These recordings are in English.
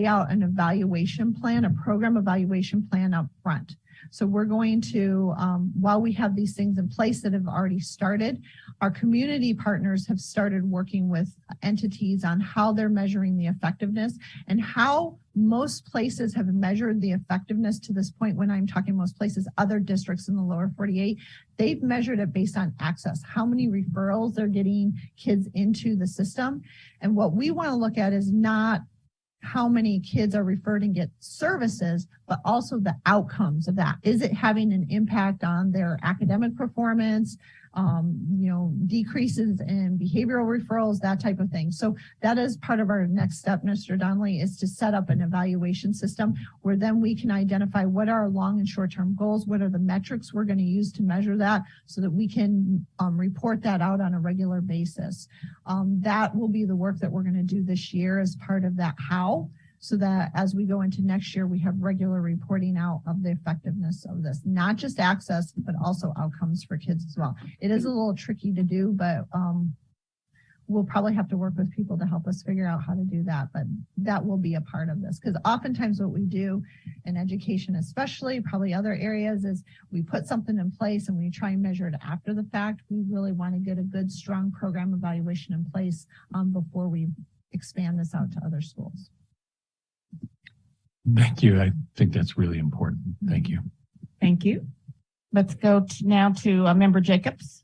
out an evaluation plan, a program evaluation plan up front. So we're going to, while we have these things in place that have already started, our community partners have started working with entities on how they're measuring the effectiveness and how most places have measured the effectiveness to this point. When I'm talking most places, other districts in the lower 48, they've measured it based on access, how many referrals they're getting kids into the system. And what we want to look at is not how many kids are referred and get services, but also the outcomes of that. Is it having an impact on their academic performance, decreases in behavioral referrals, that type of thing. So that is part of our next step, Mr. Donnelly, is to set up an evaluation system where then we can identify what are our long and short-term goals, what are the metrics we're going to use to measure that so that we can report that out on a regular basis. That will be the work that we're going to do this year as part of that how, so that as we go into next year, we have regular reporting out of the effectiveness of this, not just access, but also outcomes for kids as well. It is a little tricky to do, but we'll probably have to work with people to help us figure out how to do that, but that will be a part of this. Because oftentimes what we do in education, especially probably other areas, is we put something in place and we try and measure it after the fact. We really want to get a good, strong program evaluation in place before we expand this out to other schools. Thank you. I think that's really important. Thank you. Thank you. Let's go now to Member Jacobs.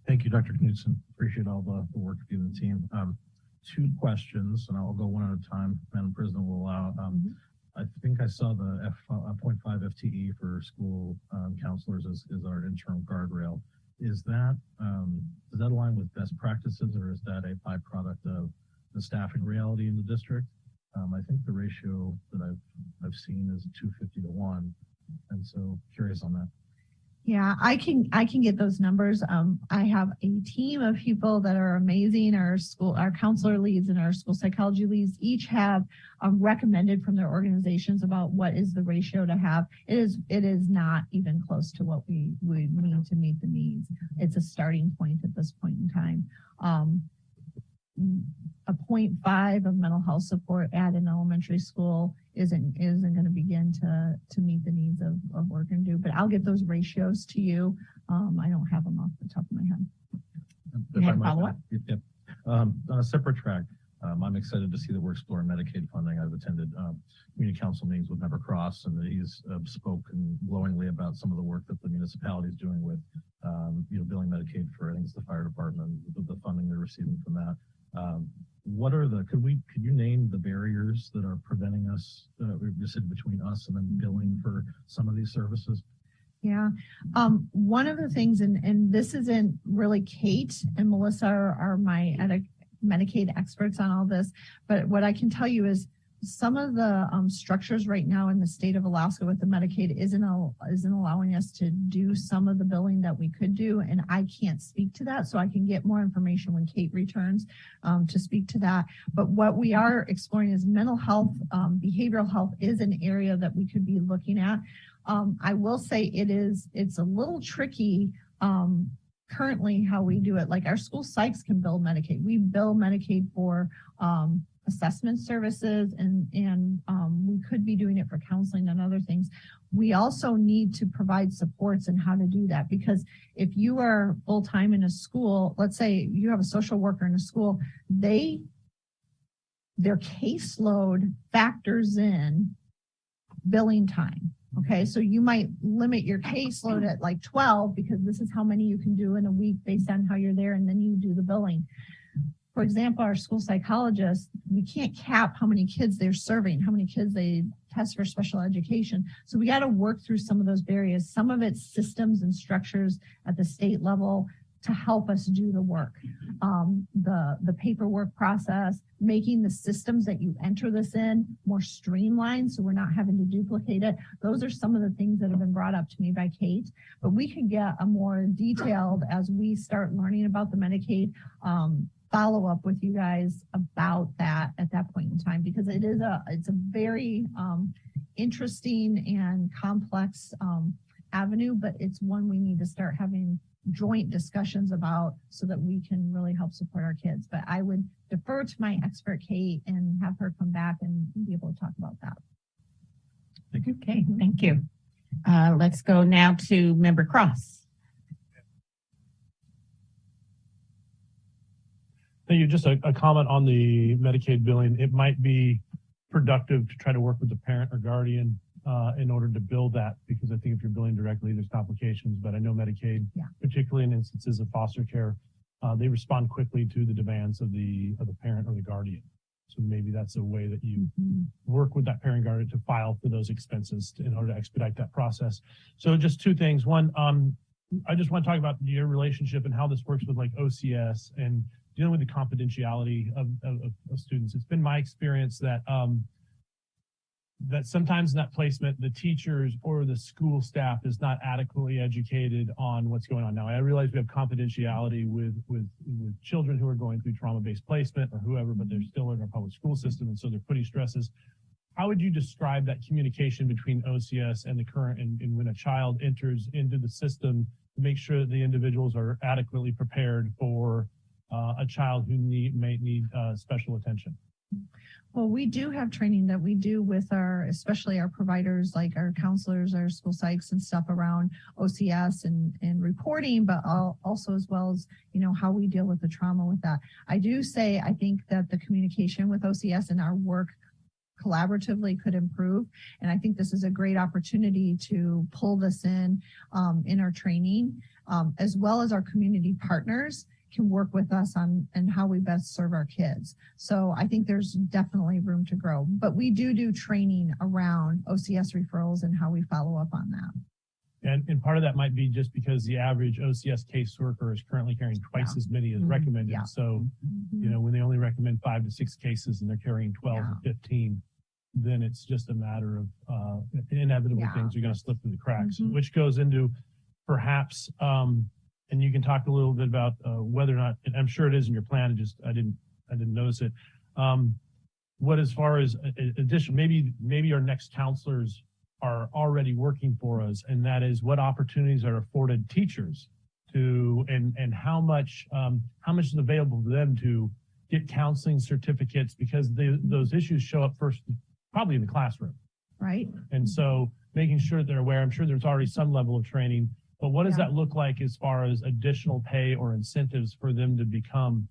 Thank you, Dr. Knudsen. Appreciate all the work of you and the team. Two questions, and I'll go one at a time. Madam President will allow. I think I saw the 0.5 FTE for school counselors as our interim guardrail. Is that does that align with best practices, or is that a byproduct of the staffing reality in the district? I think the ratio that I've seen is 250 to 1, and so curious on that. Yeah, I can get those numbers. I have a team of people that are amazing. Our counselor leads and our school psychology leads each have recommended from their organizations about what is the ratio to have. It is not even close to what we need to meet the needs. It's a starting point at this point in time. A 0.5 of mental health support at an elementary school isn't going to begin to meet the needs of what we're going to do. But I'll get those ratios to you. I don't have them off the top of my head. If I might, yep. On a separate track, I'm excited to see that we're exploring Medicaid funding. I've attended community council meetings with Member Cross, and he's spoken glowingly about some of the work that the municipality is doing with, billing Medicaid for, I think it's the fire department, the funding they're receiving from that. What are could you name the barriers that are preventing us, between us and then billing for some of these services? Yeah. One of the things, and this isn't really Kate and Melissa are my Medicaid experts on all this, but what I can tell you is some of the structures right now in the state of Alaska with the Medicaid isn't allowing us to do some of the billing that we could do, and I can't speak to that, so I can get more information when Kate returns to speak to that. But what we are exploring is mental health, behavioral health is an area that we could be looking at. I will say it's a little tricky currently how we do it. Like our school psychs can bill Medicaid. We bill Medicaid for assessment services, and we could be doing it for counseling and other things. We also need to provide supports in how to do that, because if you are full-time in a school, let's say you have a social worker in a school, their caseload factors in billing time. Okay, so you might limit your caseload at like 12 because this is how many you can do in a week based on how you're there, and then you do the billing. For example, our school psychologists, we can't cap how many kids they're serving, how many kids they test for special education. So we got to work through some of those barriers. Some of it's systems and structures at the state level to help us do the work. The paperwork process, making the systems that you enter this in more streamlined so we're not having to duplicate it. Those are some of the things that have been brought up to me by Kate, but we could get a more detailed as we start learning about the Medicaid follow up with you guys about that at that point in time, because it's a very interesting and complex avenue, but it's one we need to start having joint discussions about so that we can really help support our kids. But I would defer to my expert, Kate, and have her come back and be able to talk about that. Thank you. Okay, thank you. Let's go now to Member Cross. Thank you. Just a comment on the Medicaid billing. It might be productive to try to work with the parent or guardian in order to build that, because I think if you're billing directly, there's complications. But I know Medicaid, particularly in instances of foster care, they respond quickly to the demands of the parent or the guardian. So maybe that's a way that you work with that parent guardian to file for those expenses in order to expedite that process. So just two things. One, I just want to talk about your relationship and how this works with like OCS and dealing with the confidentiality of students. It's been my experience that that sometimes in that placement, the teachers or the school staff is not adequately educated on what's going on. Now, I realize we have confidentiality with children who are going through trauma-based placement or whoever, but they're still in our public school system, and so they're putting stresses. How would you describe that communication between OCS and the current, and when a child enters into the system, to make sure that the individuals are adequately prepared for a child who may need special attention? Well, we do have training that we do with especially our providers, like our counselors, our school psychs and stuff around OCS and reporting, but also as well as, how we deal with the trauma with that. I do say, I think that the communication with OCS and our work collaboratively could improve. And I think this is a great opportunity to pull this in our training, as well as our community partners can work with us on and how we best serve our kids. So I think there's definitely room to grow, but we do training around OCS referrals and how we follow up on that. And part of that might be just because the average OCS caseworker is currently carrying twice as many as recommended. Yeah. So, when they only recommend 5 to 6 cases and they're carrying 12 or 15, then it's just a matter of inevitable things are going to slip through the cracks, which goes into perhaps, and you can talk a little bit about whether or not, and I'm sure it is in your plan, I didn't notice it. What, as far as addition, maybe our next counselors are already working for us, and that is what opportunities are afforded teachers to, and how much is available to them to get counseling certificates, because those issues show up first, probably in the classroom. Right. And so making sure they're aware, I'm sure there's already some level of training, but what does that look like as far as additional pay or incentives for them to become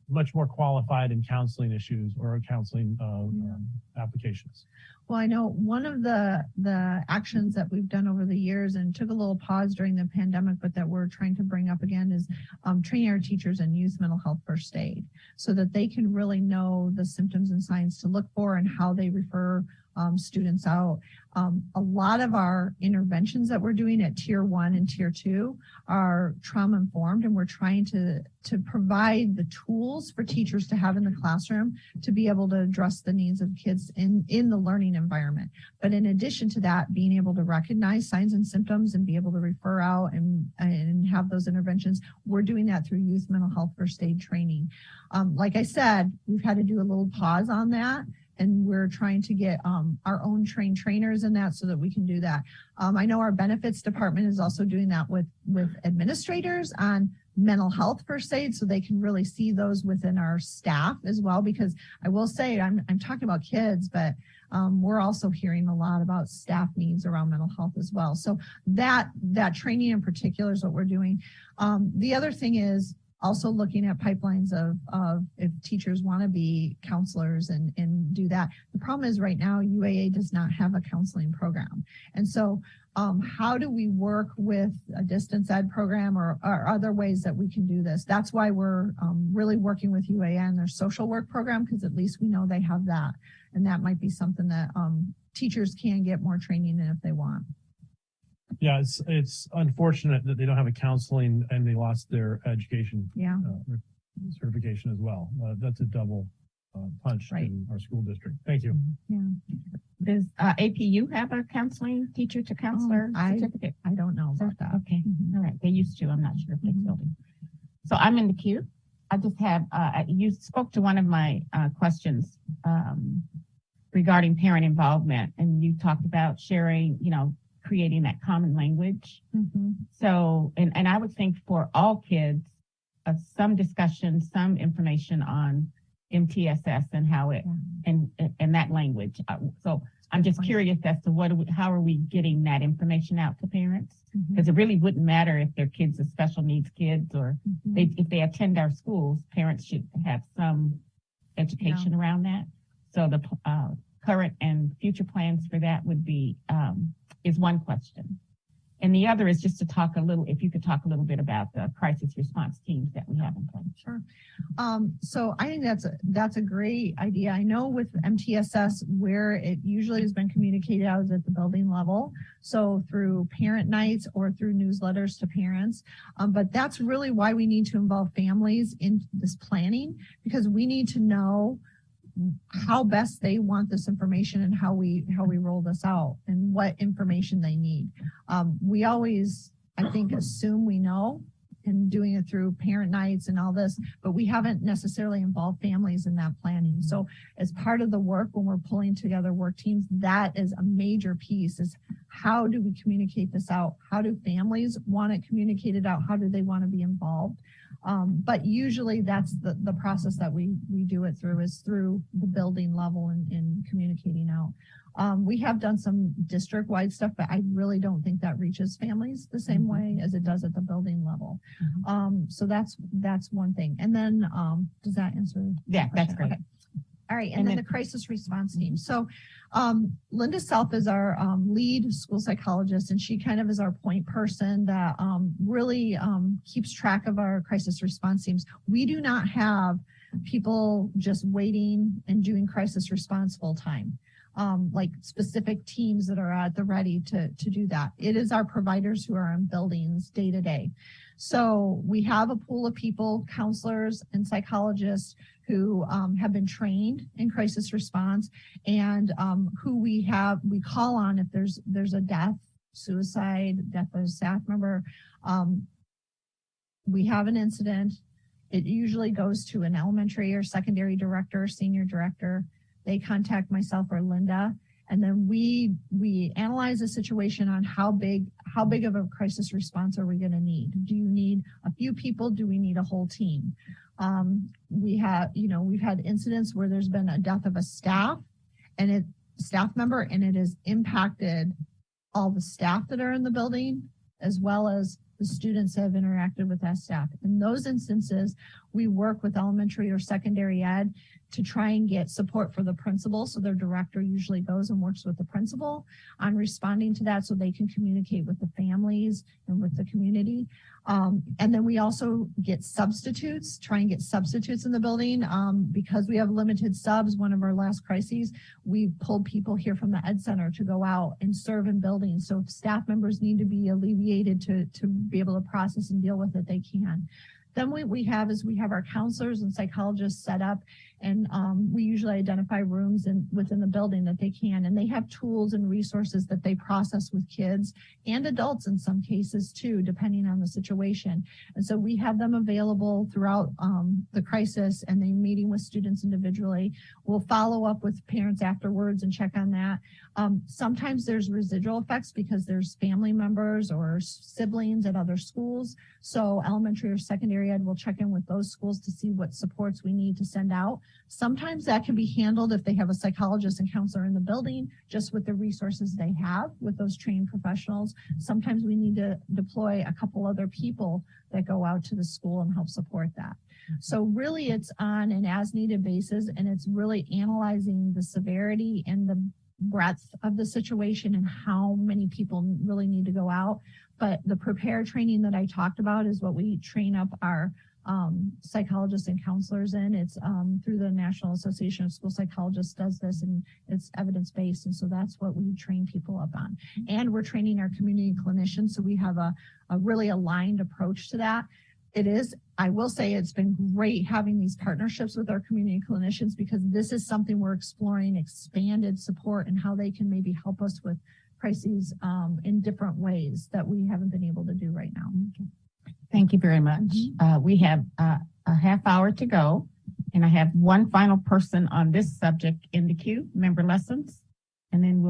much more qualified in counseling issues or counseling applications? Well, I know one of the actions that we've done over the years and took a little pause during the pandemic, but that we're trying to bring up again is training our teachers in youth mental health first aid so that they can really know the symptoms and signs to look for and how they refer students out. A lot of our interventions that we're doing at tier 1 and tier 2 are trauma informed, and we're trying to provide the tools for teachers to have in the classroom to be able to address the needs of kids in the learning environment. But in addition to that, being able to recognize signs and symptoms and be able to refer out and have those interventions, we're doing that through youth mental health first aid training. Like I said, we've had to do a little pause on that, and we're trying to get our own trained trainers in that so that we can do that. I know our benefits department is also doing that with administrators on mental health first aid, so they can really see those within our staff as well. Because I will say, I'm talking about kids, but we're also hearing a lot about staff needs around mental health as well. So that training in particular is what we're doing. The other thing is also looking at pipelines of if teachers want to be counselors and do that. The problem is right now UAA does not have a counseling program. And so how do we work with a distance ed program or other ways that we can do this? That's why we're really working with UAA and their social work program, because at least we know they have that. And that might be something that teachers can get more training in if they want. Yeah, it's unfortunate that they don't have a counseling and they lost their education certification as well. That's a double punch in our school district. Thank you. Yeah. Does APU have a counseling teacher to counselor certificate? I don't know about that. Okay. All right. They used to. I'm not sure if they still do. So I'm in the queue. I just have, you spoke to one of my questions regarding parent involvement, and you talked about sharing, creating that common language. Mhm. So, and I would think for all kids, some discussion, some information on MTSS and how it, and that language. So I'm just curious as to how are we getting that information out to parents? Because it really wouldn't matter if their kids are special needs kids or if they attend our schools, parents should have some education around that. So the current and future plans for that would be, is one question. And the other is just to talk if you could talk a little bit about the crisis response teams that we have in place. Sure. So I think that's a great idea. I know with MTSS where it usually has been communicated out is at the building level. So through parent nights or through newsletters to parents. But that's really why we need to involve families in this planning, because we need to know how best they want this information and how we roll this out and what information they need. We always, I think, assume we know and doing it through parent nights and all this, but we haven't necessarily involved families in that planning. So as part of the work, when we're pulling together work teams, that is a major piece, is how do we communicate this out? How do families want it communicated out? How do they want to be involved? But usually that's the process that we do it through, is through the building level and communicating out. We have done some district-wide stuff, but I really don't think that reaches families the same way as it does at the building level. So that's one thing. And then, does that answer? Yeah, that's great. Okay. All right, and then the crisis response team. So Linda Self is our lead school psychologist, and she kind of is our point person that really keeps track of our crisis response teams. We do not have people just waiting and doing crisis response full time, like specific teams that are at the ready to do that. It is our providers who are in buildings day to day. So we have a pool of people, counselors and psychologists who have been trained in crisis response, and who we call on if there's a death, suicide, death of a staff member. We have an incident. It usually goes to an elementary or secondary director, senior director. They contact myself or Linda, and then we analyze the situation on how big of a crisis response are we going to need? Do you need a few people? Do we need a whole team? We've had incidents where there's been a death of a staff member, and it has impacted all the staff that are in the building, as well as the students that have interacted with that staff. In those instances, we work with elementary or secondary ed to try and get support for the principal. So their director usually goes and works with the principal on responding to that so they can communicate with the families and with the community. And then we also get substitutes, try and get substitutes in the building. Because we have limited subs, one of our last crises, we pulled people here from the Ed Center to go out and serve in buildings. So if staff members need to be alleviated to be able to process and deal with it, they can. Then what we have our counselors and psychologists set up, and we usually identify rooms within the building that they can, and they have tools and resources that they process with kids and adults in some cases too, depending on the situation. And so we have them available throughout the crisis, and they meeting with students individually. We'll follow up with parents afterwards and check on that. Sometimes there's residual effects because there's family members or siblings at other schools. So elementary or secondary ed will check in with those schools to see what supports we need to send out. Sometimes that can be handled if they have a psychologist and counselor in the building, just with the resources they have with those trained professionals. Sometimes we need to deploy a couple other people that go out to the school and help support that. So really it's on an as needed basis, and it's really analyzing the severity and the breadth of the situation and how many people really need to go out. But the prepare training that I talked about is what we train up our psychologists and counselors in. It's through the National Association of School Psychologists does this, and it's evidence-based. And so that's what we train people up on. And we're training our community clinicians. So we have a really aligned approach to that. I will say it's been great having these partnerships with our community clinicians, because this is something we're exploring, expanded support and how they can maybe help us with crises in different ways that we haven't been able to do right now. Thank you very much. We have a half hour to go, and I have one final person on this subject in the queue, member lessons, and then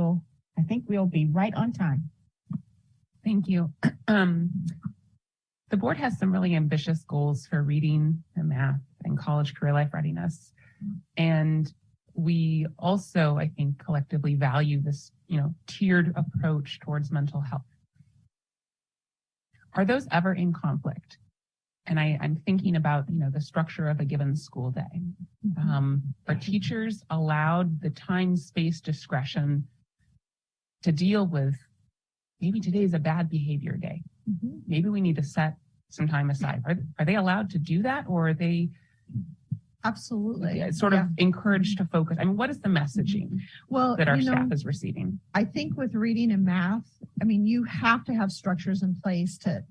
I think we'll be right on time. Thank you. The board has some really ambitious goals for reading and math and college career life readiness. And we also, I think, collectively value this, tiered approach towards mental health. Are those ever in conflict? And I'm thinking about, the structure of a given school day. Are teachers allowed the time, space, discretion to deal with maybe today is a bad behavior day? Maybe we need to set some time aside. Are they allowed to do that, or are they absolutely sort of encouraged to focus? I mean, what is the messaging that our staff is receiving? I think with reading and math, you have to have structures in place to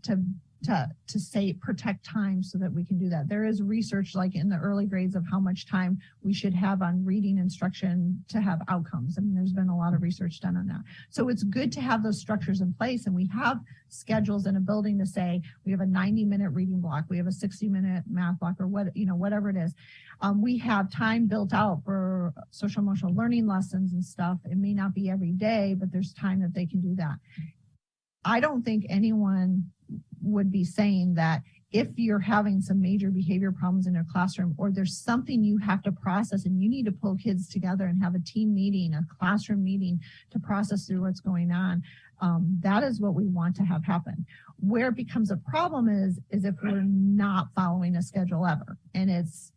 say protect time so that we can do that. There is research like in the early grades of how much time we should have on reading instruction to have outcomes. There's been a lot of research done on that. So it's good to have those structures in place, and we have schedules in a building to say we have a 90-minute reading block, we have a 60-minute math block, or whatever it is. We have time built out for social emotional learning lessons and stuff. It may not be every day, but there's time that they can do that. I don't think anyone would be saying that if you're having some major behavior problems in your classroom, or there's something you have to process and you need to pull kids together and have a team meeting, a classroom meeting to process through what's going on, that is what we want to have happen. Where it becomes a problem is if we're not following a schedule ever, and it's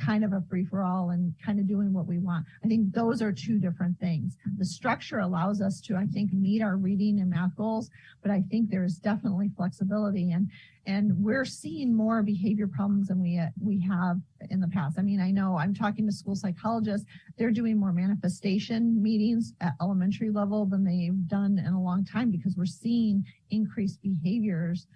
kind of a free-for-all and kind of doing what we want. I think those are two different things. The structure allows us to, I think, meet our reading and math goals, but I think there's definitely flexibility, and we're seeing more behavior problems than we have in the past. I know I'm talking to school psychologists. They're doing more manifestation meetings at elementary level than they've done in a long time, because we're seeing increased behaviors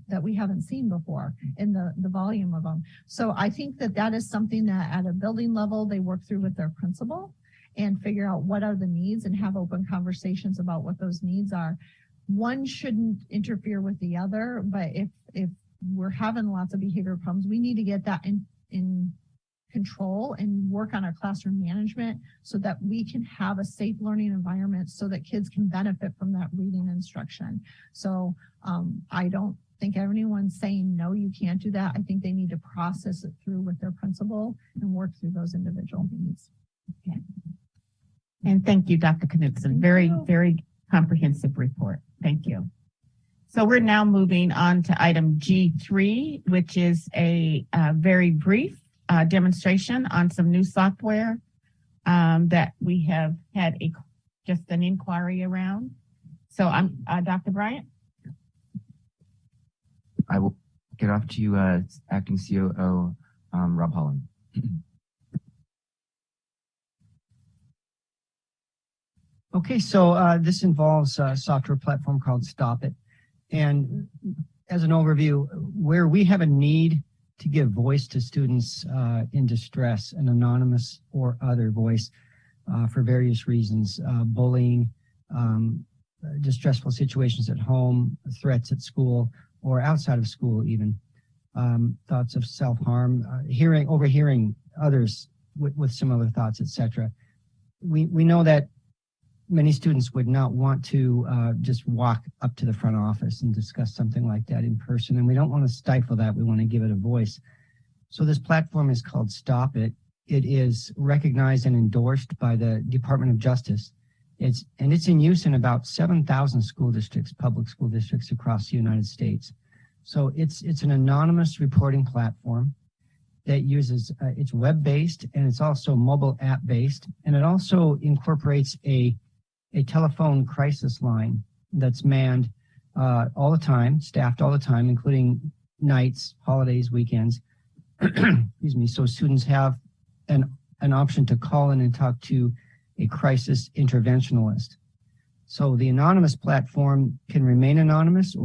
that we haven't seen before in the volume of them. So I think that is something that at a building level, they work through with their principal and figure out what are the needs and have open conversations about what those needs are. One shouldn't interfere with the other, but if we're having lots of behavior problems, we need to get that in control and work on our classroom management so that we can have a safe learning environment so that kids can benefit from that reading instruction. So I don't think anyone's saying, no, you can't do that. I think they need to process it through with their principal and work through those individual needs. Okay. And thank you, Dr. Knudsen. Very, very comprehensive report. Thank you. So we're now moving on to item G3, which is a very brief demonstration on some new software that we have had just an inquiry around. So I'm Dr. Bryant. I will get off to you, Acting COO Rob Holland. Okay, so this involves a software platform called Stop-It. And as an overview, where we have a need to give voice to students in distress, an anonymous or other voice for various reasons, bullying, distressful situations at home, threats at school, or outside of school even, thoughts of self-harm, overhearing others with similar thoughts, etc. We know that many students would not want to just walk up to the front office and discuss something like that in person, and we don't want to stifle that. We want to give it a voice. So this platform is called Stop-It. It is recognized and endorsed by the Department of Justice. It's in use in about 7,000 school districts, public school districts across the United States. So it's an anonymous reporting platform that uses, it's web-based, and it's also mobile app-based, and it also incorporates a telephone crisis line that's manned all the time, staffed all the time, including nights, holidays, weekends. Excuse me. So students have an option to call in and talk to a crisis interventionalist. So the anonymous platform can remain anonymous,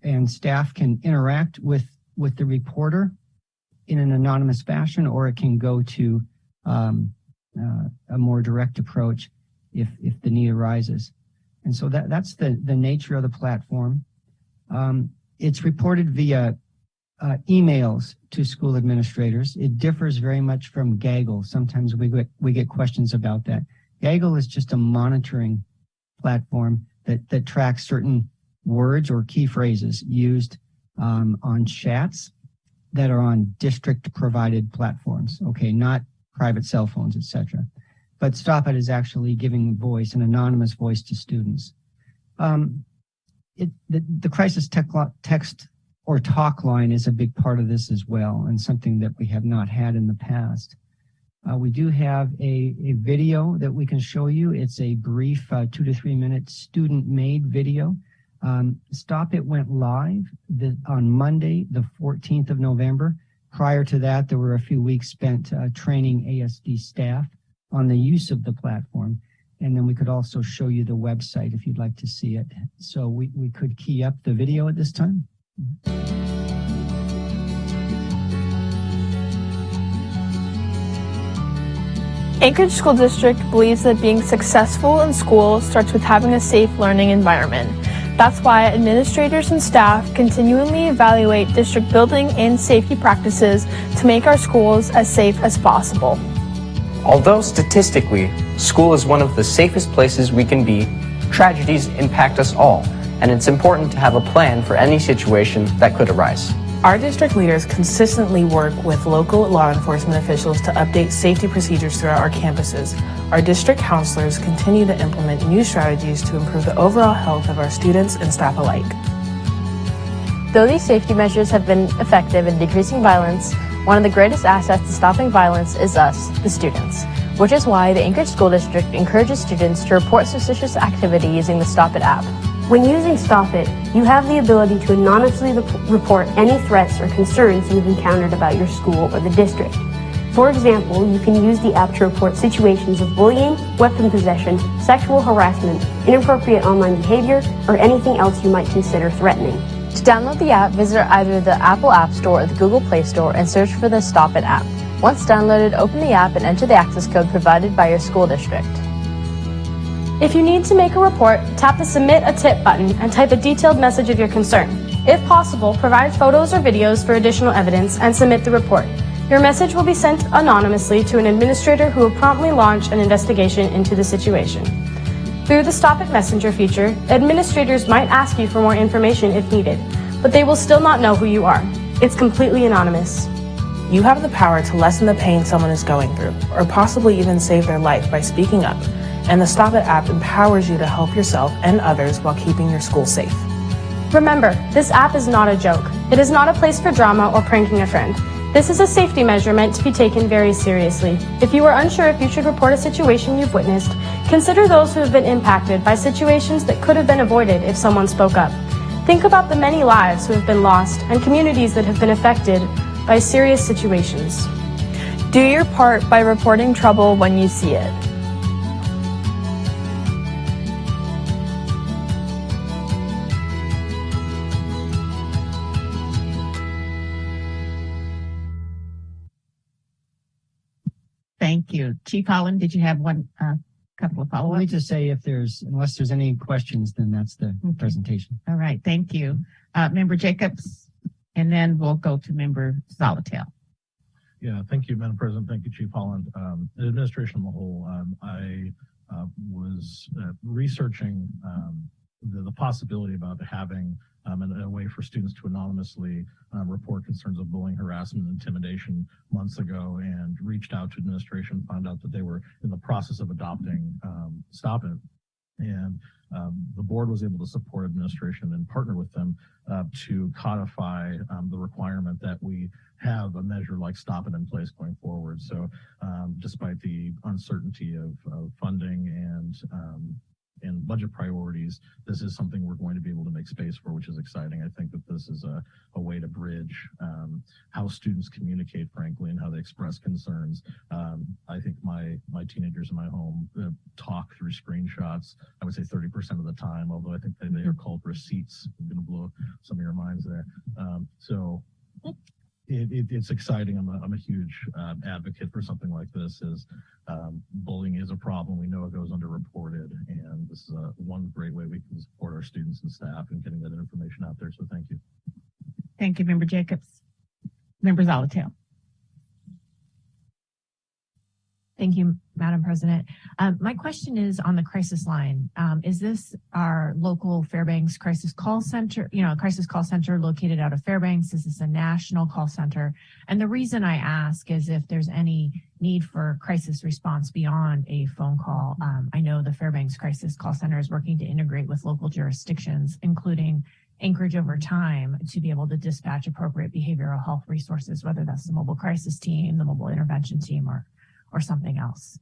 and staff can interact with the reporter in an anonymous fashion, or it can go to a more direct approach if the need arises. And so that's the nature of the platform. It's reported via emails to school administrators. It differs very much from Gaggle. Sometimes we get questions about that. Gaggle is just a monitoring platform that tracks certain words or key phrases used on chats that are on district provided platforms. Okay, not private cell phones, etc. But Stop It is actually giving voice, an anonymous voice to students. The crisis text or talk line is a big part of this as well, and something that we have not had in the past. We do have a video that we can show you. It's a brief 2 to 3 minute student-made video. Stop It went live on Monday, the 14th of November. Prior to that, there were a few weeks spent training ASD staff on the use of the platform. And then we could also show you the website if you'd like to see it. So we could key up the video at this time. Anchorage School District believes that being successful in school starts with having a safe learning environment. That's why administrators and staff continually evaluate district building and safety practices to make our schools as safe as possible. Although statistically, school is one of the safest places we can be, tragedies impact us all, and it's important to have a plan for any situation that could arise. Our district leaders consistently work with local law enforcement officials to update safety procedures throughout our campuses. Our district counselors continue to implement new strategies to improve the overall health of our students and staff alike. Though these safety measures have been effective in decreasing violence, one of the greatest assets to stopping violence is us, the students, which is why the Anchorage School District encourages students to report suspicious activity using the Stop It app. When using Stop It, you have the ability to anonymously report any threats or concerns you've encountered about your school or the district. For example, you can use the app to report situations of bullying, weapon possession, sexual harassment, inappropriate online behavior, or anything else you might consider threatening. To download the app, visit either the Apple App Store or the Google Play Store and search for the Stop It app. Once downloaded, open the app and enter the access code provided by your school district. If you need to make a report, tap the Submit a Tip button and type a detailed message of your concern. If possible, provide photos or videos for additional evidence and submit the report. Your message will be sent anonymously to an administrator who will promptly launch an investigation into the situation. Through the Stop It Messenger feature, administrators might ask you for more information if needed, but they will still not know who you are. It's completely anonymous. You have the power to lessen the pain someone is going through, or possibly even save their life by speaking up. And the Stop It app empowers you to help yourself and others while keeping your school safe. Remember, this app is not a joke. It is not a place for drama or pranking a friend. This is a safety measure meant to be taken very seriously. If you are unsure if you should report a situation you've witnessed, consider those who have been impacted by situations that could have been avoided if someone spoke up. Think about the many lives who have been lost and communities that have been affected by serious situations. Do your part by reporting trouble when you see it. Thank you. Chief Holland, did you have one couple of Let me follow-ups? just say unless there's any questions, then that's the presentation. All right, thank you. Member Jacobs, and then we'll go to Member Zolotel. Yeah, thank you, Madam President. Thank you, Chief Holland. The administration on the whole, I was researching the possibility about having a way for students to anonymously report concerns of bullying, harassment, and intimidation months ago, and reached out to administration, found out that they were in the process of adopting Stop It. And the board was able to support administration and partner with them to codify the requirement that we have a measure like Stop It in place going forward. So despite the uncertainty of funding and budget priorities, this is something we're going to be able to make space for, which is exciting. I think that this is a way to bridge how students communicate, frankly, and how they express concerns. I think my teenagers in my home talk through screenshots, I would say 30% of the time, although I think they are called receipts. I'm going to blow some of your minds there. It's exciting. I'm a huge advocate for something like this. Bullying is a problem. We know it goes underreported, and this is one great way we can support our students and staff in getting that information out there. So thank you. Thank you, Member Jacobs. Member Zolotel. Thank you, Madam President. My question is on the crisis line. Is this our local Fairbanks crisis call center, crisis call center located out of Fairbanks? Is this a national call center? And the reason I ask is if there's any need for crisis response beyond a phone call. I know the Fairbanks crisis call center is working to integrate with local jurisdictions, including Anchorage over time, to be able to dispatch appropriate behavioral health resources, whether that's the mobile crisis team, the mobile intervention team, or something else.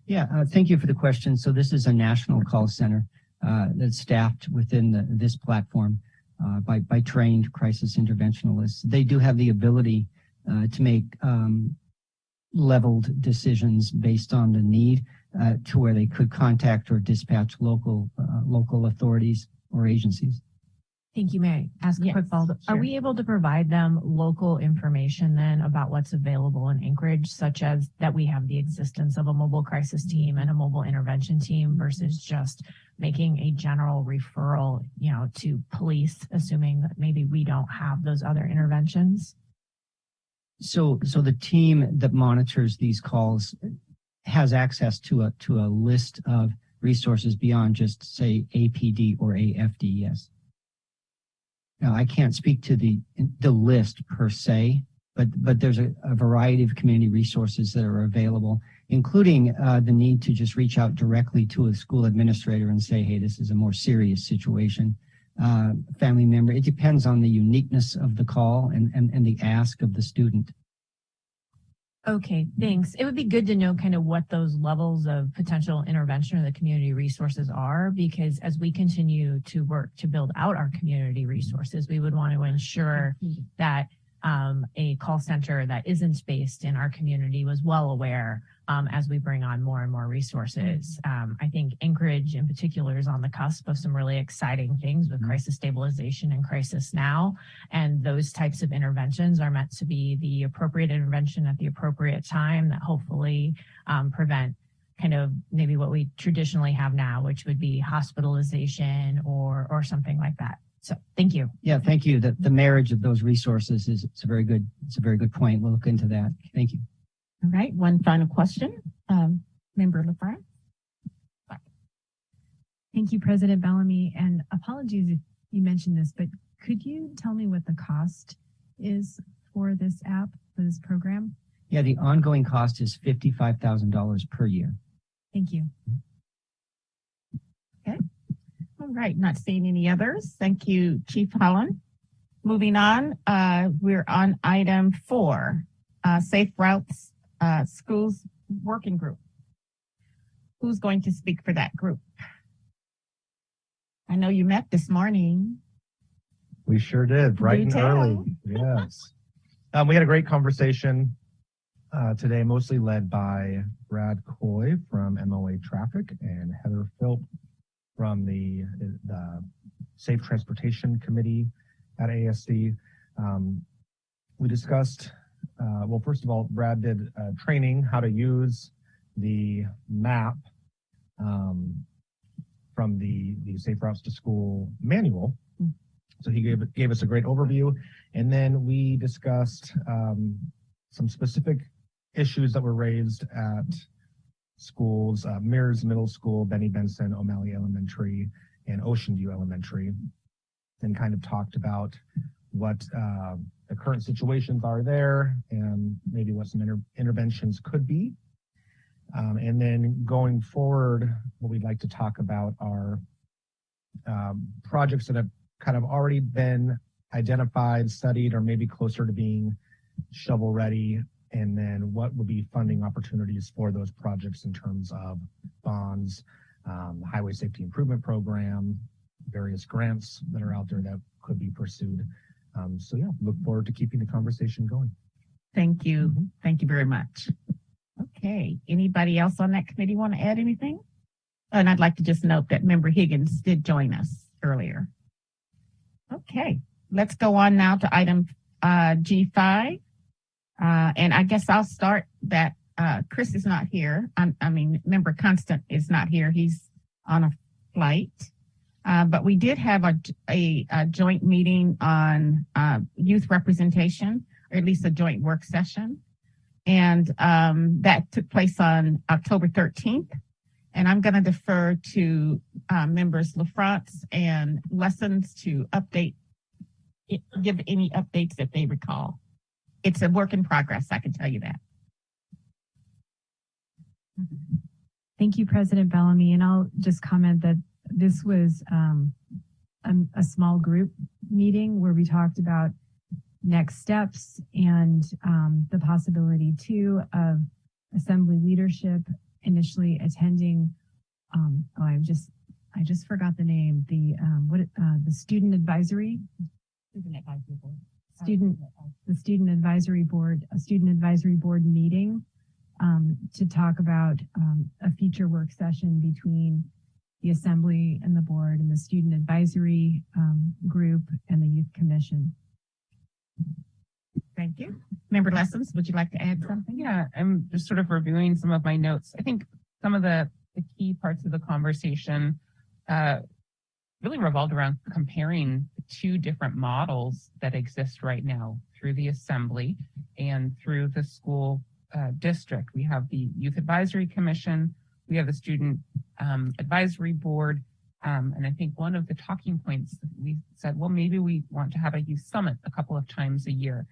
Yeah, thank you for the question. So this is a national call center that's staffed within this platform by trained crisis interventionalists. They do have the ability to make leveled decisions based on the need to where they could contact or dispatch local authorities or agencies. Thank you. May I ask a quick follow-up? Sure. Are we able to provide them local information then about what's available in Anchorage, such as that we have the existence of a mobile crisis team and a mobile intervention team versus just making a general referral, to police, assuming that maybe we don't have those other interventions? So the team that monitors these calls has access to a list of resources beyond just, say, APD or AFD, Now, I can't speak to the list per se, but there's a variety of community resources that are available, including the need to just reach out directly to a school administrator and say, hey, this is a more serious situation. Family member, it depends on the uniqueness of the call and the ask of the student. Okay, thanks. It would be good to know kind of what those levels of potential intervention or the community resources are, because as we continue to work to build out our community resources, we would want to ensure that a call center that isn't based in our community was well aware as we bring on more and more resources. I think Anchorage in particular is on the cusp of some really exciting things with crisis stabilization and crisis now. And those types of interventions are meant to be the appropriate intervention at the appropriate time that hopefully prevent kind of maybe what we traditionally have now, which would be hospitalization or something like that. So thank you. Yeah, thank you. The marriage of those resources it's a very good point. We'll look into that. Thank you. All right, one final question. Member LaFrance. Thank you, President Bellamy. And apologies if you mentioned this, but could you tell me what the cost is for this app, for this program? Yeah, the ongoing cost is $55,000 per year. Thank you. Okay. All right, not seeing any others. Thank you, Chief Holland. Moving on, we're on item 4, Safe Routes Schools Working Group. Who's going to speak for that group? I know you met this morning. We sure did, bright and early. Yes. We had a great conversation today, mostly led by Brad Coy from MOA Traffic and Heather Philp from the Safe Transportation Committee at ASD. We discussed, well, first of all, Brad did training how to use the map from the Safe Routes to School manual. So he gave us a great overview. And then we discussed some specific issues that were raised at schools, Mears Middle School, Benny Benson, O'Malley Elementary, and Ocean View Elementary, and kind of talked about what the current situations are there and maybe what some interventions could be. And then going forward, what we'd like to talk about are projects that have kind of already been identified, studied, or maybe closer to being shovel ready, and then what would be funding opportunities for those projects in terms of bonds, highway safety improvement program, various grants that are out there that could be pursued. So yeah, look forward to keeping the conversation going. Thank you. Thank you very much. Okay, anybody else on that committee want to add anything? And I'd like to just note that Member Higgins did join us earlier. Okay, let's go on now to item G5. And I guess I'll start that Chris is not here. Member Constant is not here. He's on a flight. But we did have a joint meeting on youth representation, or at least a joint work session. And that took place on October 13th. And I'm going to defer to members LaFrance and Lessons to give any updates that they recall. It's a work in progress, I can tell you that. Thank you, President Bellamy. And I'll just comment that this was a small group meeting where we talked about next steps and the possibility too of assembly leadership initially attending. I just forgot the name. The student advisory. The student advisory board, a student advisory board meeting to talk about a future work session between the assembly and the board and the student advisory group and the youth commission. Thank you. Member Lessons, would you like to add something? Yeah, I'm just sort of reviewing some of my notes. I think some of the key parts of the conversation really revolved around comparing two different models that exist right now through the assembly and through the school district. We have the Youth Advisory Commission, we have the Student Advisory Board, and I think one of the talking points, we said, well, maybe we want to have a youth summit a couple of times a year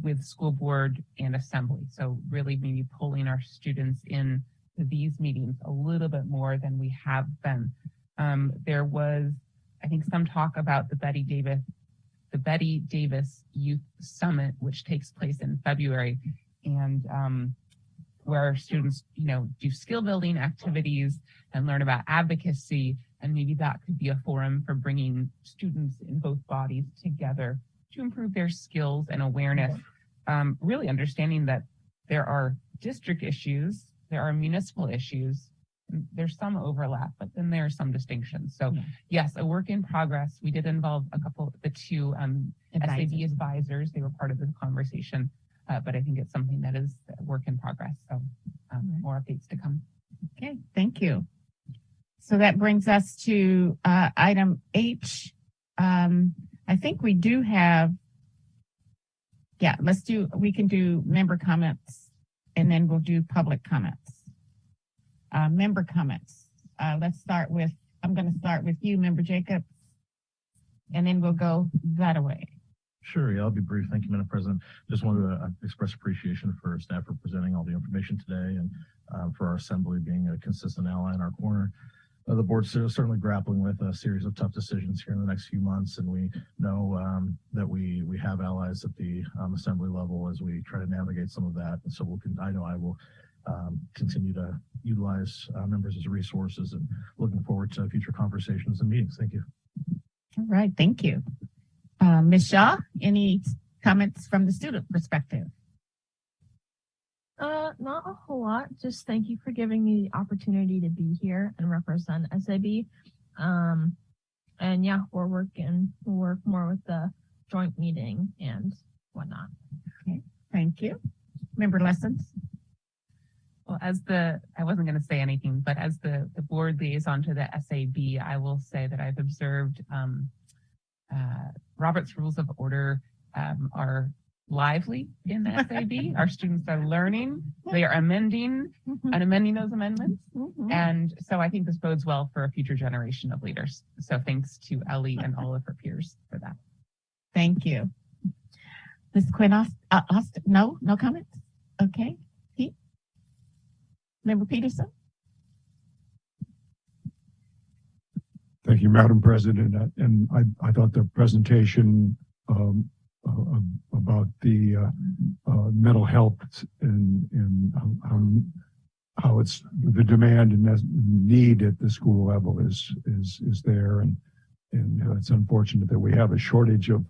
with school board and assembly. So really maybe pulling our students in to these meetings a little bit more than we have been. There was, I think, some talk about the Betty Davis Youth Summit, which takes place in February, and where students, do skill building activities and learn about advocacy. And maybe that could be a forum for bringing students in both bodies together to improve their skills and awareness, really understanding that there are district issues, there are municipal issues, and there's some overlap, but then there are some distinctions. So yes, a work in progress. We did involve the two SAB advisors. They were part of the conversation, but I think it's something that is a work in progress. So more updates to come. Okay, thank you. So that brings us to item H. I think we do have, we can do member comments and then we'll do public comments. Member comments. Let's start with, I'm going to start with you, Member Jacobs, and then we'll go that way. Sure, yeah, I'll be brief. Thank you, Madam President. Just wanted to express appreciation for staff for presenting all the information today and for our assembly being a consistent ally in our corner. The board's certainly grappling with a series of tough decisions here in the next few months, and we know that we have allies at the assembly level as we try to navigate some of that. And so I know I will continue to utilize members as resources, and looking forward to future conversations and meetings. Thank you. All right, thank you. Ms. Shaw, any comments from the student perspective? Not a whole lot. Just thank you for giving me the opportunity to be here and represent SAB. And yeah, we'll work more with the joint meeting and whatnot. Okay, thank you. Member Lessons? Well, I wasn't going to say anything, but as the board liaison to the SAB, I will say that I've observed Robert's Rules of Order are lively in the SAB. Our students are learning, they are amending those amendments. And so I think this bodes well for a future generation of leaders. So thanks to Ellie and all of her peers for that. Thank you. Ms. Quinn Austin, no comments? Okay. Pete? Member Peterson? Thank you, Madam President. And I thought the presentation about the mental health and how it's the demand and need at the school level is there, and it's unfortunate that we have a shortage of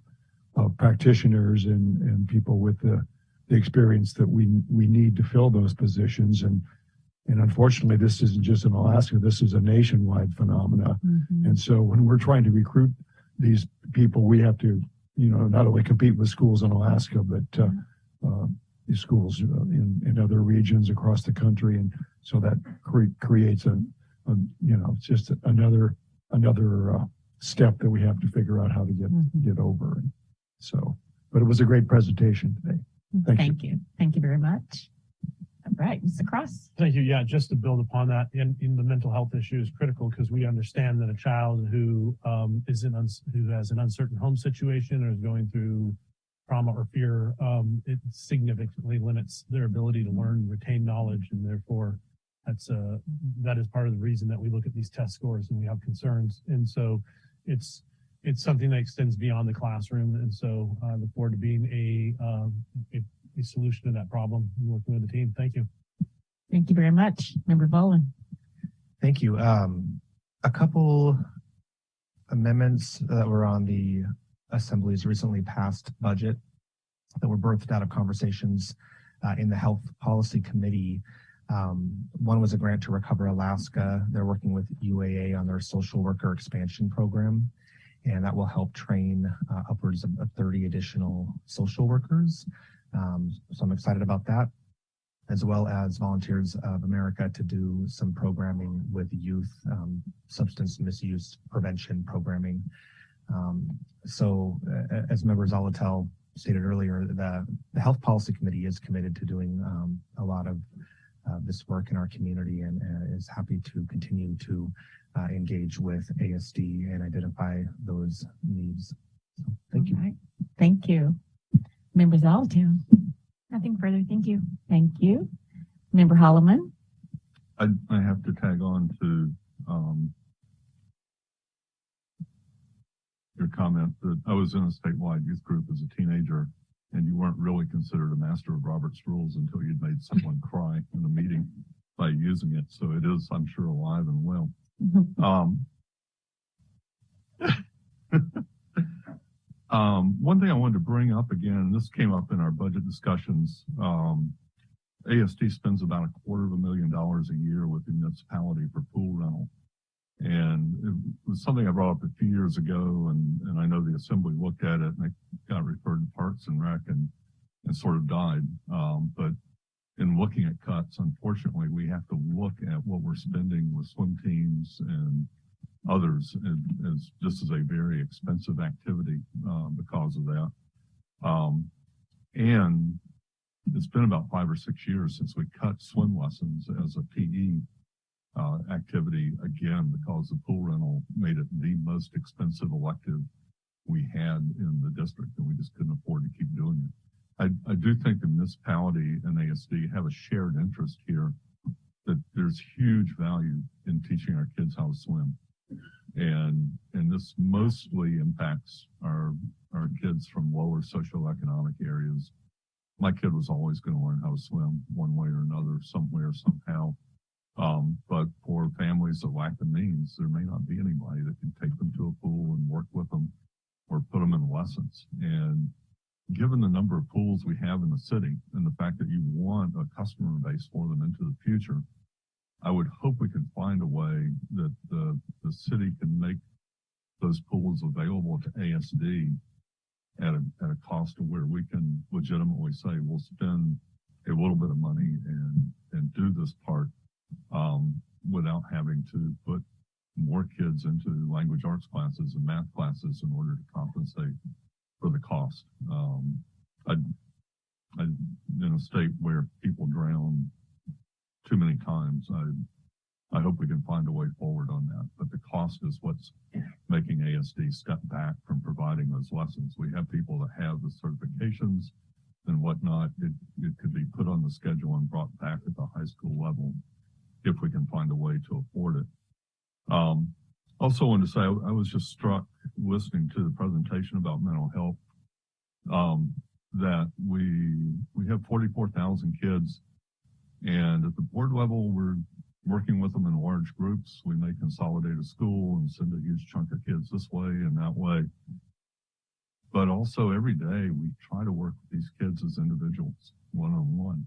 practitioners and people with the experience that we need to fill those positions. And unfortunately, this isn't just in Alaska, this is a nationwide phenomena. And so when we're trying to recruit these people, we have to, not only compete with schools in Alaska, but these schools in other regions across the country. And so that creates it's just another step that we have to figure out how to get over. And so, but it was a great presentation today. Thank you. Thank you very much. All right, Mr. Cross. Thank you. Yeah, just to build upon that, in the mental health issue is critical because we understand that a child who who has an uncertain home situation or is going through trauma or fear, it significantly limits their ability to learn and retain knowledge, and therefore that is part of the reason that we look at these test scores and we have concerns. And so it's something that extends beyond the classroom. And so I look forward to being a solution to that problem and working with the team. Thank you. Thank you very much. Member Boland. Thank you. A couple amendments that were on the Assembly's recently passed budget that were birthed out of conversations in the Health Policy Committee. One was a grant to Recover Alaska. They're working with UAA on their social worker expansion program, and that will help train upwards of 30 additional social workers. So I'm excited about that, as well as Volunteers of America to do some programming with youth, substance misuse prevention programming. So as Member Zolotel stated earlier, the Health Policy Committee is committed to doing a lot of this work in our community and is happy to continue to engage with ASD and identify those needs. So, thank you. Right. Thank you. Member Zolotel. Nothing further. Thank you. Thank you. Member Holloman. I have to tag on to your comment that I was in a statewide youth group as a teenager, and you weren't really considered a master of Robert's rules until you'd made someone cry in a meeting by using it. So it is, I'm sure, alive and well. One thing I wanted to bring up again, this came up in our budget discussions. ASD spends about $250,000 a year with the municipality for pool rental. And it was something I brought up a few years ago, and I know the Assembly looked at it and it got referred to Parks and Rec and sort of died. But in looking at cuts, unfortunately, we have to look at what we're spending with swim teams and others as just as a very expensive activity because of that. And it's been about 5 or 6 years since we cut swim lessons as a PE activity again, because the pool rental made it the most expensive elective we had in the district, and we just couldn't afford to keep doing it. I do think the municipality and ASD have a shared interest here that there's huge value in teaching our kids how to swim. And this mostly impacts our kids from lower socioeconomic areas. My kid was always going to learn how to swim one way or another, somewhere, somehow. But for families that lack the means, there may not be anybody that can take them to a pool and work with them or put them in lessons. And given the number of pools we have in the city and the fact that you want a customer base for them into the future, I would hope we can find a way that the city can make those pools available to ASD at a cost to where we can legitimately say we'll spend a little bit of money and do this part without having to put more kids into language arts classes and math classes in order to compensate for the cost. In a state where people drown too many times, I hope we can find a way forward on that. But the cost is what's making ASD step back from providing those lessons. We have people that have the certifications and whatnot. It could be put on the schedule and brought back at the high school level if we can find a way to afford it. Also wanted to say, I was just struck listening to the presentation about mental health, that we have 44,000 kids, and at the board level, we're working with them in large groups. We may consolidate a school and send a huge chunk of kids this way and that way. But also every day we try to work with these kids as individuals, one-on-one.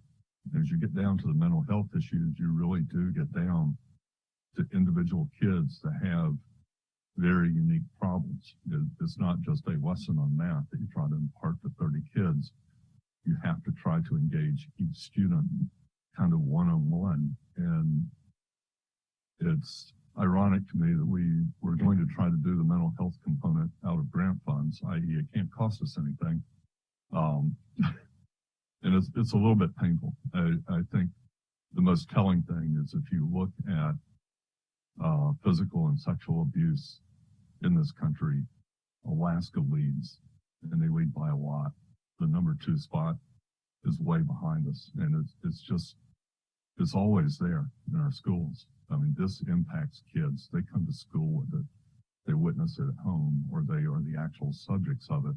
As you get down to the mental health issues, you really do get down to individual kids that have very unique problems. It's not just a lesson on math that you try to impart to 30 kids. You have to try to engage each student kind of one-on-one. And it's ironic to me that we're going to try to do the mental health component out of grant funds, i.e. it can't cost us anything. And it's a little bit painful. I think the most telling thing is if you look at physical and sexual abuse in this country, Alaska leads, and they lead by a lot. The number 2 spot is way behind us, and it's always there in our schools. I mean, this impacts kids. They come to school with it. They witness it at home, or they are the actual subjects of it.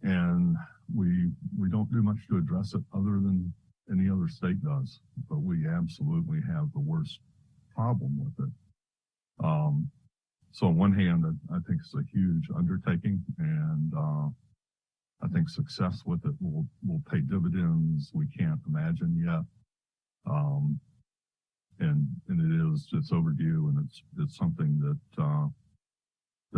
And we don't do much to address it other than any other state does, but we absolutely have the worst problem with it. So on one hand, I think it's a huge undertaking, and I think success with it will pay dividends we can't imagine yet. And it's overdue, and it's something that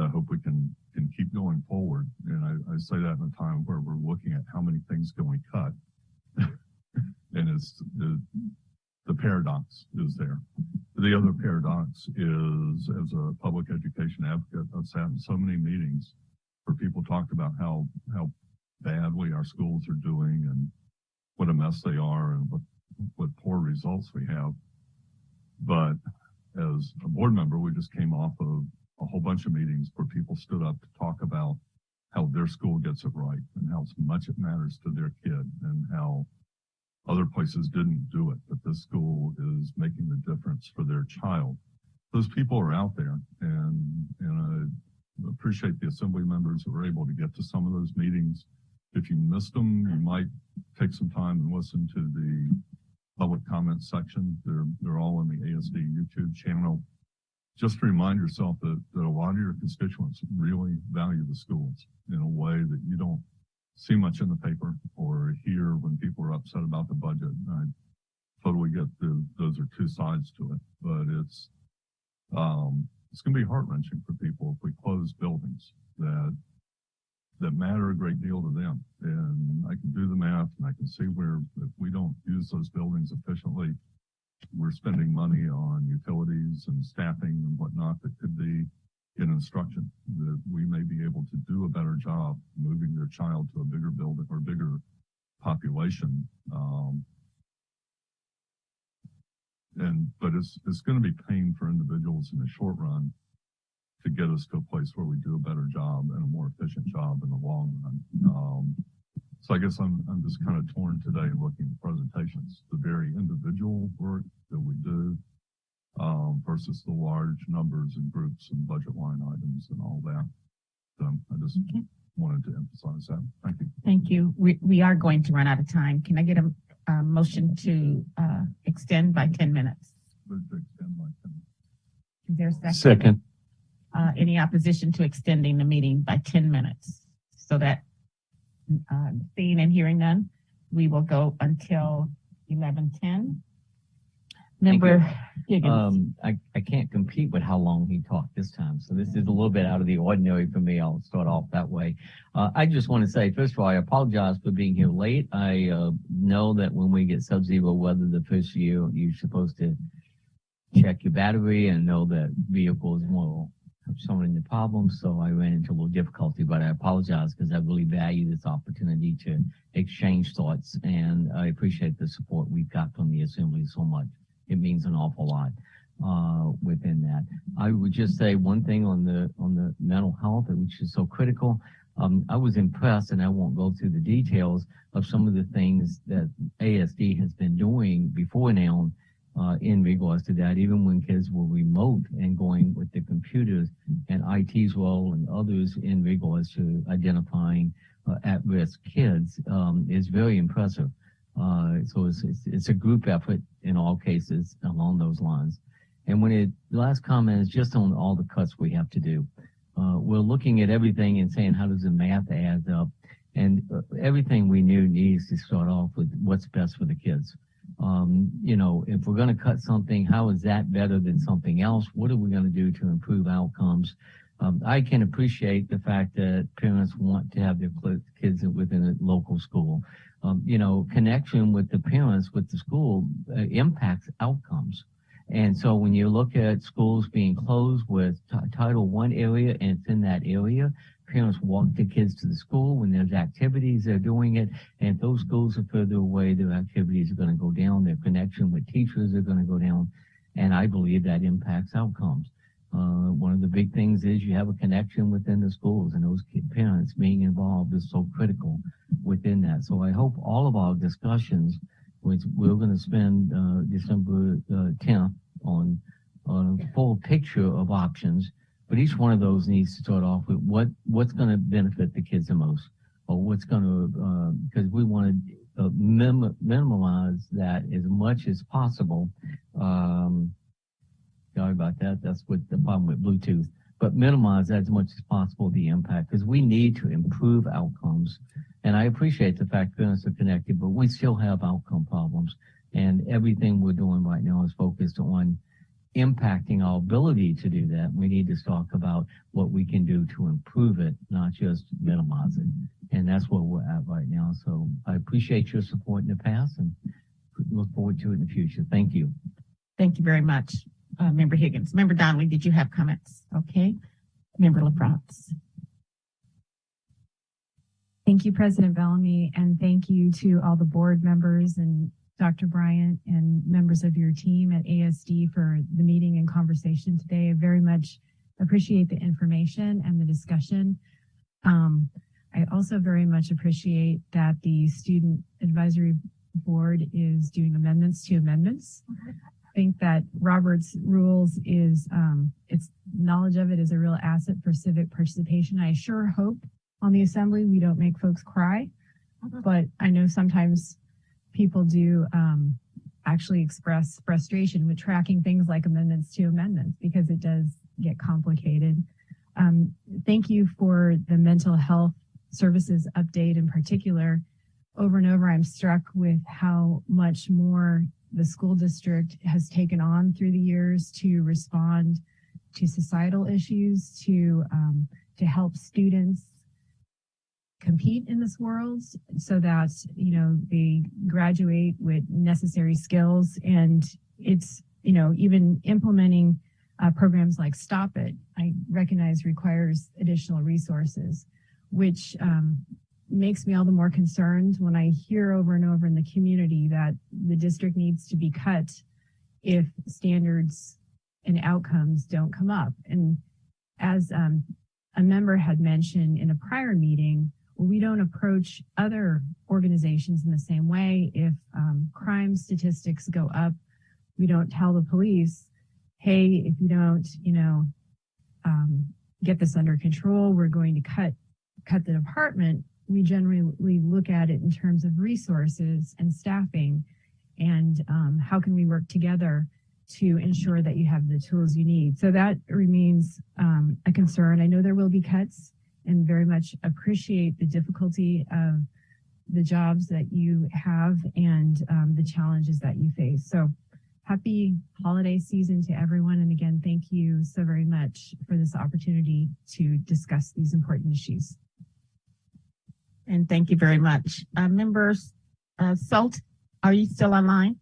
I hope we can keep going forward. And I say that in a time where we're looking at how many things can we cut. And it's the paradox is there. The other paradox is, as a public education advocate, I've sat in so many meetings where people talked about how badly our schools are doing and what a mess they are and what poor results we have. But as a board member, we just came off of a whole bunch of meetings where people stood up to talk about how their school gets it right and how much it matters to their kid and how other places didn't do it, but this school is making the difference for their child. Those people are out there, and I appreciate the assembly members who were able to get to some of those meetings. If you missed them, you might take some time and listen to the public comment section. They're all on the ASD YouTube channel. Just to remind yourself that a lot of your constituents really value the schools in a way that you don't see much in the paper or hear when people are upset about the budget. I totally get those are two sides to it, but it's going to be heart-wrenching for people if we close buildings that matter a great deal to them. And I can do the math, and I can see where if we don't use those buildings efficiently, we're spending money on utilities and staffing and whatnot that could be in instruction, that we may be able to do a better job moving their child to a bigger building or bigger population. But it's going to be pain for individuals in the short run to get us to a place where we do a better job and a more efficient job in the long run. So I guess I'm just kind of torn today looking at presentations, the very individual work that we do versus the large numbers and groups and budget line items and all that. So I just wanted to emphasize that. Thank you. Thank you. We are going to run out of time. Can I get a motion to extend by 10 minutes? Move to extend by 10 minutes. Is there a second? Second. Any opposition to extending the meeting by 10 minutes? So that seeing and hearing none, we will go until 11:10. Member Higgins. I can't compete with how long he talked this time. So this is a little bit out of the ordinary for me. I'll start off that way. I just want to say, first of all, I apologize for being here late. I know that when we get sub-zero weather the first year, you're supposed to check your battery and know that vehicles will have so many problems. So I ran into a little difficulty, but I apologize because I really value this opportunity to exchange thoughts. And I appreciate the support we've got from the Assembly so much. It means an awful lot within that. I would just say one thing on the mental health, which is so critical. I was impressed, and I won't go through the details of some of the things that ASD has been doing before now in regards to that, even when kids were remote and going with the computers and IT's role and others in regards to identifying at-risk kids is very impressive. So it's a group effort in all cases along those lines. And last comment is just on all the cuts we have to do. We're looking at everything and saying, how does the math add up? And everything we knew needs to start off with what's best for the kids. If we're going to cut something, how is that better than something else? What are we going to do to improve outcomes? I can appreciate the fact that parents want to have their kids within a local school. Connection with the parents, with the school impacts outcomes. And so when you look at schools being closed with Title I area and it's in that area, parents walk their kids to the school. When there's activities, they're doing it. And if those schools are further away, their activities are going to go down. Their connection with teachers are going to go down. And I believe that impacts outcomes. One of the big things is you have a connection within the schools, and those parents being involved is so critical within that. So I hope all of our discussions, which we're going to spend December 10th on a full picture of options, but each one of those needs to start off with what's going to benefit the kids the most, or what's going to, because we want to minimize that as much as possible. Sorry about that. That's what the problem with Bluetooth. But minimize as much as possible the impact, because we need to improve outcomes. And I appreciate the fact parents are connected, but we still have outcome problems. And everything we're doing right now is focused on impacting our ability to do that. We need to talk about what we can do to improve it, not just minimize it. And that's where we're at right now. So I appreciate your support in the past and look forward to it in the future. Thank you. Thank you very much, Member Higgins. Member Donnelly, did you have comments? Okay. Member LaFrance. Thank you, President Bellamy, and thank you to all the board members and Dr. Bryant and members of your team at ASD for the meeting and conversation today. I very much appreciate the information and the discussion. I also very much appreciate that the Student Advisory Board is doing amendments to amendments. I think that Robert's rules is, its knowledge of it is a real asset for civic participation. I sure hope on the assembly we don't make folks cry, but I know sometimes people do actually express frustration with tracking things like amendments to amendments because it does get complicated. Thank you for the mental health services update in particular. Over and over, I'm struck with how much more the school district has taken on through the years to respond to societal issues, to help students compete in this world so that, you know, they graduate with necessary skills. And it's, you know, even implementing programs like Stop It, I recognize requires additional resources, which makes me all the more concerned when I hear over and over in the community that the district needs to be cut if standards and outcomes don't come up. And as a member had mentioned in a prior meeting, we don't approach other organizations in the same way. If crime statistics go up, we don't tell the police, hey, if you don't, you know, get this under control, we're going to cut the department. We generally look at it in terms of resources and staffing and how can we work together to ensure that you have the tools you need. So that remains a concern. I know there will be cuts and very much appreciate the difficulty of the jobs that you have and the challenges that you face. So happy holiday season to everyone. And again, thank you so very much for this opportunity to discuss these important issues. And thank you very much. Members, Salt, are you still online?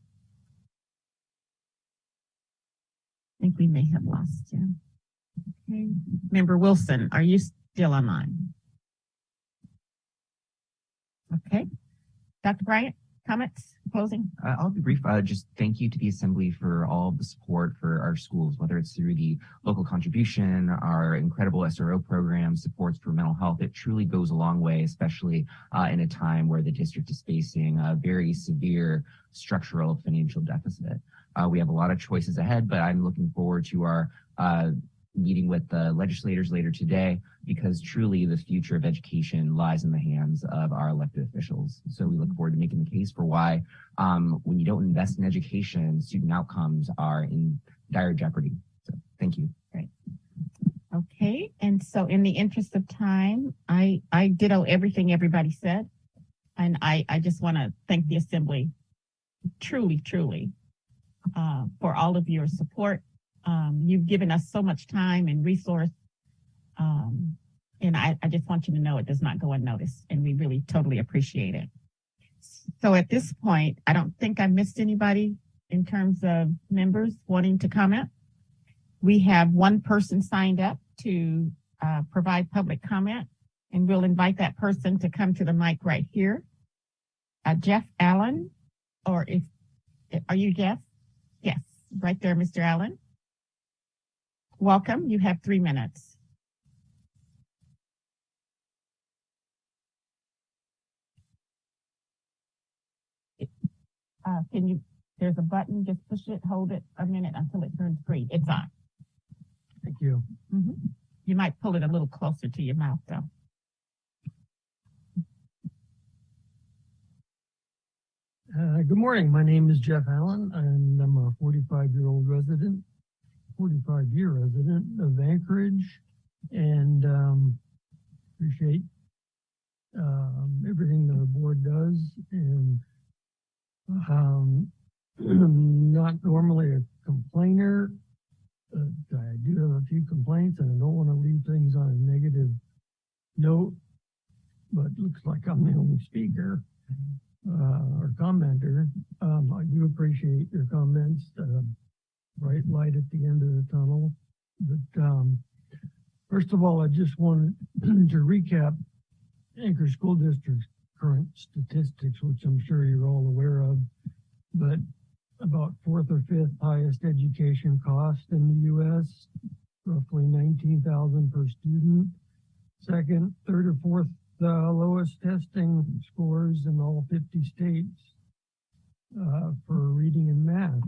I think we may have lost you. Okay. Member Wilson, are you still online? Okay. Dr. Bryant, comments, closing? I'll be brief. Just thank you to the Assembly for all of the support for our schools, whether it's through the local contribution, our incredible SRO program, supports for mental health. It truly goes a long way, especially in a time where the district is facing a very severe structural financial deficit. We have a lot of choices ahead, but I'm looking forward to our meeting with the legislators later today, because truly the future of education lies in the hands of our elected officials. So we look forward to making the case for why when you don't invest in education, student outcomes are in dire jeopardy. So thank you. Great. Okay, and so in the interest of time, I ditto everything everybody said. And I just want to thank the Assembly truly for all of your support. You've given us so much time and resource. And I just want you to know it does not go unnoticed, and we really totally appreciate it. So at this point, I don't think I missed anybody in terms of members wanting to comment. We have one person signed up to provide public comment. And we'll invite that person to come to the mic right here. Jeff Allen, are you Jeff? Yes, right there, Mr. Allen. Welcome, you have 3 minutes. There's a button, just push it, hold it a minute until it turns green. It's on. Thank you. You might pull it a little closer to your mouth though. Good morning. My name is Jeff Allen, and I'm a 45-year resident of Anchorage, and appreciate everything the board does. And I'm not normally a complainer, but I do have a few complaints, and I don't want to leave things on a negative note, but it looks like I'm the only speaker or commenter. I do appreciate your comments, bright light at the end of the tunnel. But first of all, I just wanted to recap Anchorage School District's current statistics, which I'm sure you're all aware of, but about 4th or 5th highest education cost in the U.S., roughly $19,000 per student. Second, 3rd or 4th lowest testing scores in all 50 states for reading and math.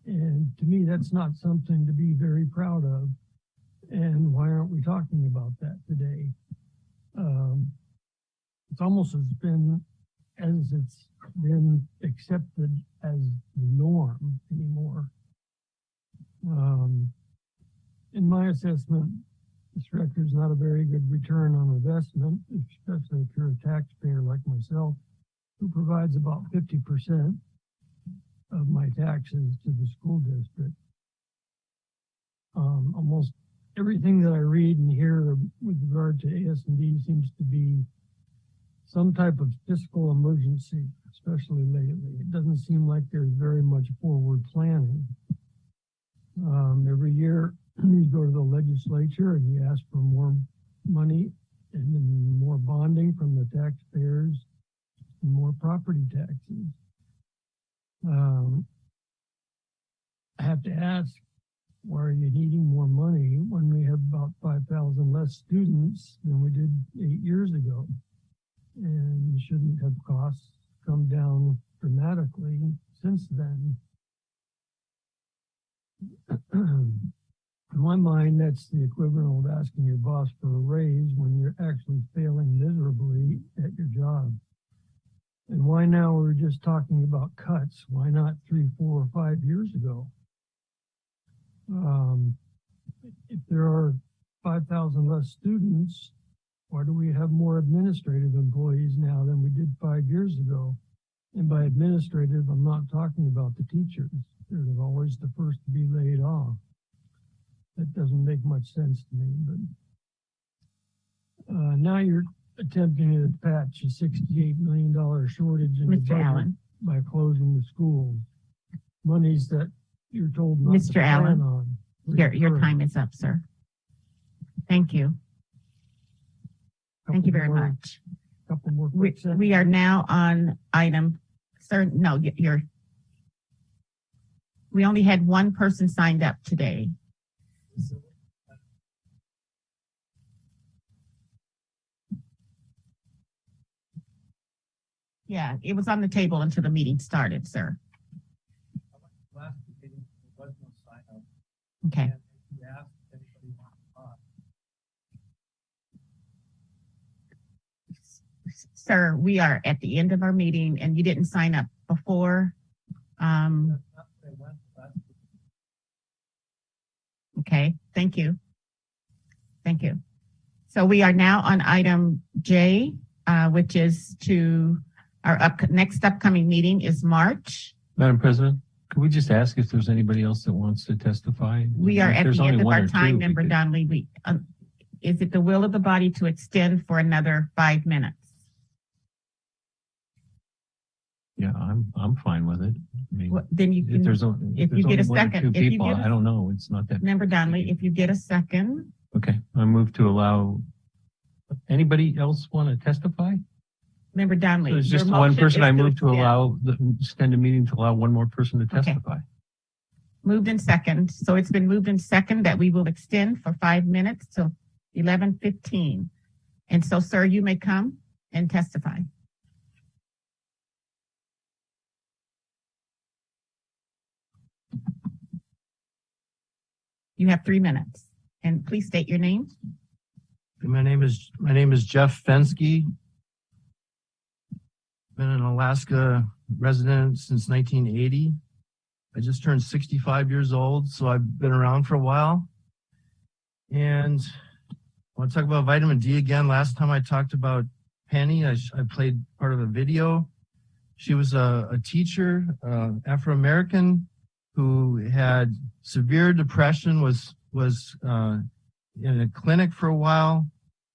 And to me, that's not something to be very proud of. And why aren't we talking about that today? It's almost as it's been accepted as the norm anymore. In my assessment, this record is not a very good return on investment, especially if you're a taxpayer like myself, who provides about 50% of my taxes to the school district. Almost everything that I read and hear with regard to ASD seems to be some type of fiscal emergency, especially lately. It doesn't seem like there's very much forward planning. Every year you go to the legislature and you ask for more money and then more bonding from the taxpayers and more property taxes. I have to ask, why are you needing more money when we have about 5,000 less students than we did 8 years ago? And shouldn't have costs come down dramatically since then? In my mind, that's the equivalent of asking your boss for a raise when you're actually failing miserably at your job. And why now we're just talking about cuts? Why not 3, 4, or 5 years ago? If there are 5,000 less students, why do we have more administrative employees now than we did 5 years ago? And by administrative, I'm not talking about the teachers. They're always the first to be laid off. That doesn't make much sense to me. But now you're attempting to patch a $68 million shortage in the Mr. budget Allen. by closing the schools. Monies that you're told not to Mr. plan Allen, on. your time is up, sir. Thank you. Thank you very much. Couple more We are now on item, sir, no, we only had one person signed up today. Yeah, it was on the table until the meeting started, sir. Okay. Sir, we are at the end of our meeting and you didn't sign up before. Okay, thank you. Thank you. So we are now on item J, which is to our next upcoming meeting is March. Madam President, could we just ask if there's anybody else that wants to testify? We are If at there's the end only of one our or time, two, Member we could- Donnelly. Is it the will of the body to extend for another 5 minutes? Yeah, I'm fine with it. I mean, Well, then you if can, there's if you get a only one or second, two if you people, get I don't know. It's not that. Member Donnelly, if you get a second, Okay, I move to allow Anybody else want to testify? Member Donnelly. There's your just one motion person. is I move to extend. allow, extend the meeting to allow one more person to testify. Moved in second. So it's been moved in second that we will extend for 5 minutes till 11:15. And so, sir, you may come and testify. You have 3 minutes, and please state your name. My name is Jeff Fensky. Been an Alaska resident since 1980. I just turned 65 years old, so I've been around for a while. And I want to talk about vitamin D again. Last time I talked about Penny, I played part of a video. She was a teacher, Afro-American, who had severe depression, was in a clinic for a while,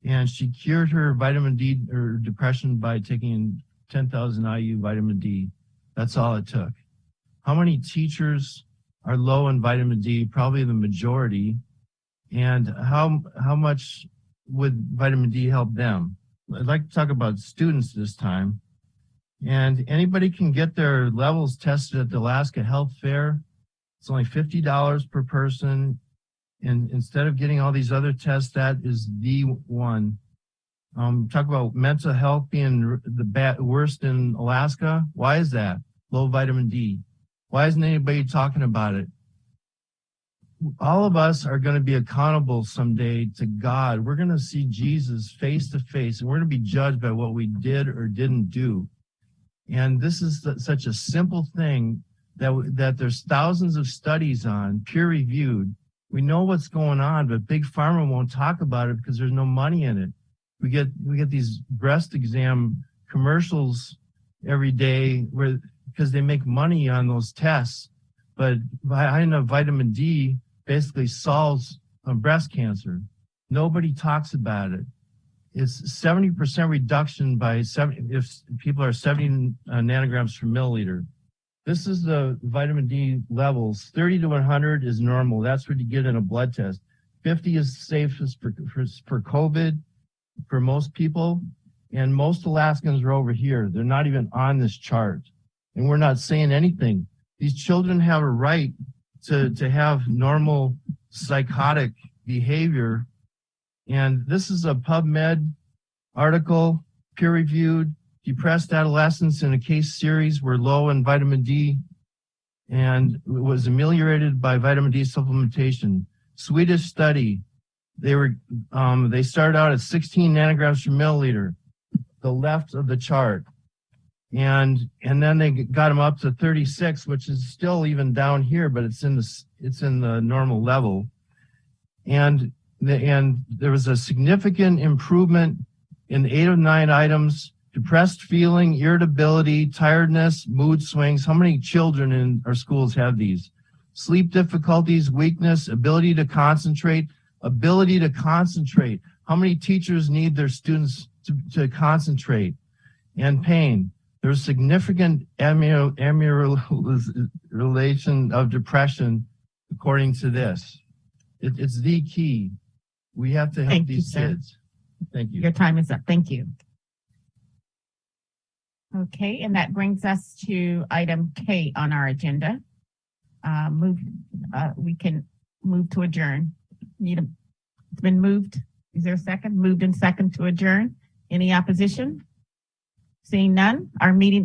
and she cured her vitamin D or depression by taking 10,000 IU vitamin D. That's all it took. How many teachers are low in vitamin D? Probably the majority. And how much would vitamin D help them? I'd like to talk about students this time. And anybody can get their levels tested at the Alaska Health Fair. It's only $50 per person. And instead of getting all these other tests, that is the one. Talk about mental health being the worst in Alaska. Why is that? Low vitamin D. Why isn't anybody talking about it? All of us are going to be accountable someday to God. We're going to see Jesus face to face, and we're going to be judged by what we did or didn't do. And this is such a simple thing that there's thousands of studies on, peer-reviewed. We know what's going on, but Big Pharma won't talk about it because there's no money in it. We get these breast exam commercials every day because they make money on those tests. But high enough vitamin D basically solves breast cancer. Nobody talks about it. It's 70% reduction if people are 70 nanograms per milliliter. This is the vitamin D levels. 30 to 100 is normal. That's what you get in a blood test. 50 is safest for COVID for most people. And most Alaskans are over here. They're not even on this chart. And we're not saying anything. These children have a right to have normal psychotic behavior. And this is a PubMed article, peer-reviewed. Depressed adolescents in a case series were low in vitamin D and was ameliorated by vitamin D supplementation. Swedish study. They started out at 16 nanograms per milliliter, the left of the chart. And then they got them up to 36, which is still even down here, but it's in the normal level. And there was a significant improvement in 8 of 9 items: depressed feeling, irritability, tiredness, mood swings. How many children in our schools have these? Sleep difficulties, weakness, ability to concentrate. How many teachers need their students to concentrate? And pain. There's significant amelioration of depression according to this. It's the key. We have to help these kids. Thank you. Your time is up. Thank you. Okay, and that brings us to item K on our agenda. We can move to adjourn. It's been moved. Is there a second? Moved and second to adjourn. Any opposition? Seeing none, our meeting